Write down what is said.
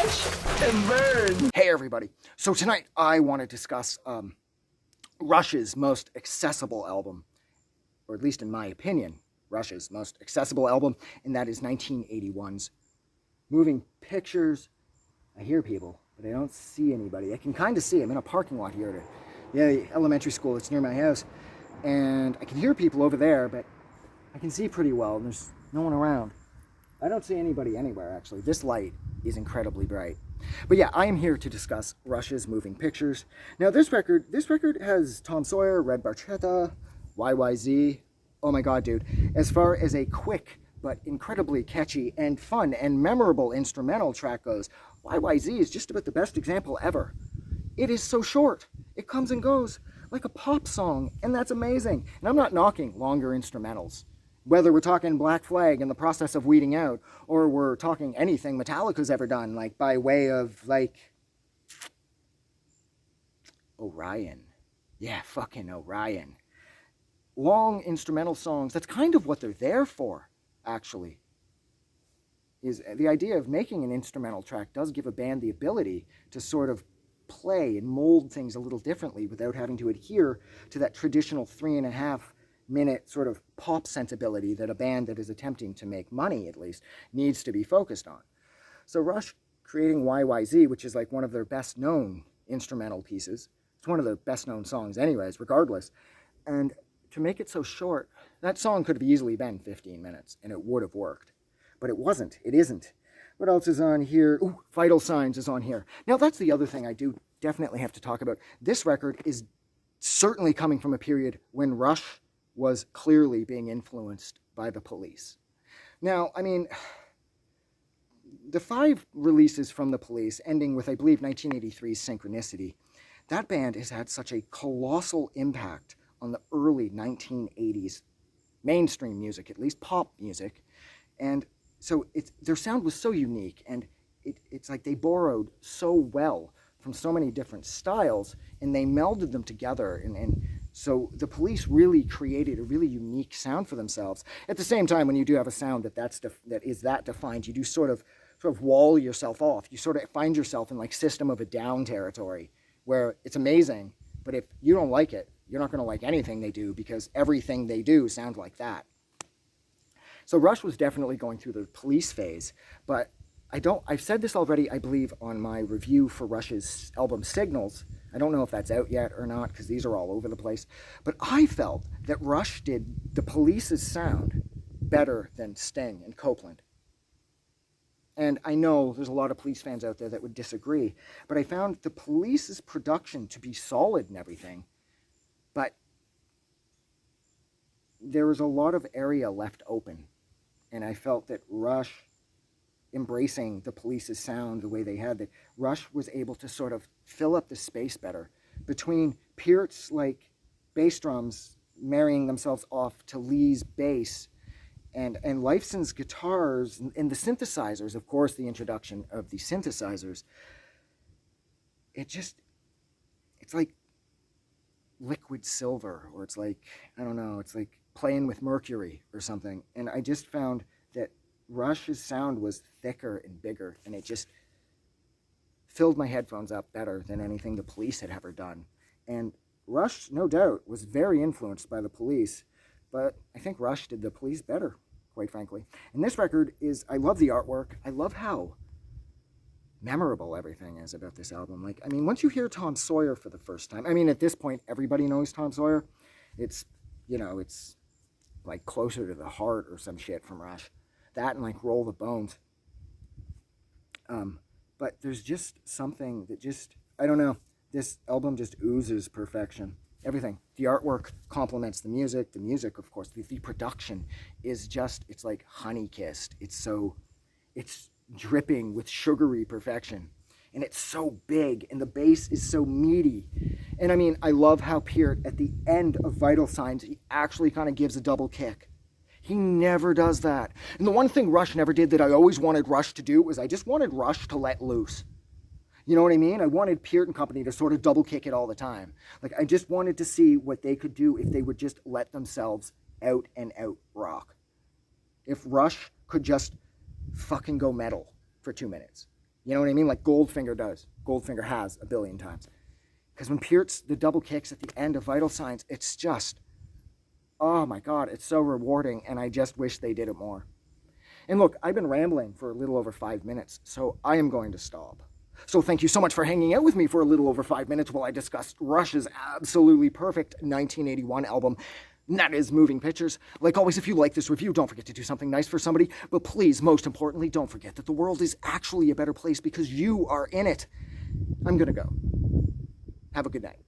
Watch and burn. Hey everybody. So tonight I want to discuss Rush's most accessible album, or at least in my opinion, Rush's most accessible album, and that is 1981's Moving Pictures. I hear people, but I don't see anybody. I can kind of see. I'm in a parking lot here at the elementary school that's near my house, and I can hear people over there, but I can see pretty well, and there's no one around. I don't see anybody anywhere, actually. This light is incredibly bright. But yeah, I am here to discuss Rush's Moving Pictures. Now, this record has Tom Sawyer, Red Barchetta, YYZ. Oh my God, dude. As far as a quick but incredibly catchy and fun and memorable instrumental track goes, YYZ is just about the best example ever. It is so short. It comes and goes like a pop song, and that's amazing. And I'm not knocking longer instrumentals. Whether we're talking Black Flag and the process of weeding out, or we're talking anything Metallica's ever done, like by way of, like, Orion. Yeah, fucking Orion. Long instrumental songs, that's kind of what they're there for, actually. Is the idea of making an instrumental track does give a band the ability to sort of play and mold things a little differently without having to adhere to that traditional 3.5-minute sort of pop sensibility that a band that is attempting to make money, at least, needs to be focused on. So Rush creating YYZ, which is like one of their best known instrumental pieces, it's one of their best known songs anyways, regardless, and to make it so short, that song could have easily been 15 minutes and it would have worked, but it wasn't. It isn't. What else is on here? Ooh, Vital Signs is on here. Now that's the other thing I do definitely have to talk about. This record is certainly coming from a period when Rush was clearly being influenced by the Police. Now, I mean, the 5 releases from the Police, ending with, I believe, 1983's Synchronicity, that band has had such a colossal impact on the early 1980s mainstream music, at least pop music, and so their sound was so unique, and it's like they borrowed so well from so many different styles, and they melded them together, and so the Police really created a really unique sound for themselves. At the same time, when you do have a sound that is that defined, you do sort of wall yourself off. You sort of find yourself in like System of a Down territory, where it's amazing, but if you don't like it, you're not going to like anything they do, because everything they do sounds like that. So Rush was definitely going through the Police phase, but I've said this already, I believe, on my review for Rush's album Signals. I don't know if that's out yet or not, because these are all over the place. But I felt that Rush did the Police's sound better than Sting and Copeland. And I know there's a lot of Police fans out there that would disagree, but I found the Police's production to be solid and everything, but there was a lot of area left open. And I felt that Rush, embracing the Police's sound the way they had, that Rush was able to sort of fill up the space better between Peart's like bass drums marrying themselves off to Lee's bass, and Lifeson's guitars and the synthesizers, of course, the introduction of the synthesizers. It's like liquid silver, or it's like, I don't know, it's like playing with mercury or something. And I just found that Rush's sound was thicker and bigger, and it just filled my headphones up better than anything the Police had ever done. And Rush, no doubt, was very influenced by the Police, but I think Rush did the Police better, quite frankly. And this record is, I love the artwork. I love how memorable everything is about this album. Like, I mean, once you hear Tom Sawyer for the first time, I mean, at this point, everybody knows Tom Sawyer. It's, you know, it's like Closer to the Heart or some shit from Rush. That and like Roll the Bones. But there's just something that just, I don't know, this album just oozes perfection. Everything. The artwork complements the music. The music, of course, the production is just, it's like honey-kissed. It's dripping with sugary perfection. And it's so big, and the bass is so meaty. And I mean, I love how Peart, at the end of Vital Signs, he actually kind of gives a double kick. He never does that. And the one thing Rush never did that I always wanted Rush to do was I just wanted Rush to let loose. You know what I mean? I wanted Peart and company to sort of double kick it all the time. Like, I just wanted to see what they could do if they would just let themselves out and out rock. If Rush could just fucking go metal for 2 minutes. You know what I mean? Like Goldfinger does. Goldfinger has a billion times. Because when Peart's, the double kicks at the end of Vital Signs, it's just, oh my God, it's so rewarding, and I just wish they did it more. And look, I've been rambling for a little over 5 minutes, so I am going to stop. So thank you so much for hanging out with me for a little over 5 minutes while I discussed Rush's absolutely perfect 1981 album, and that is Moving Pictures. Like always, if you like this review, don't forget to do something nice for somebody. But please, most importantly, don't forget that the world is actually a better place because you are in it. I'm going to go. Have a good night.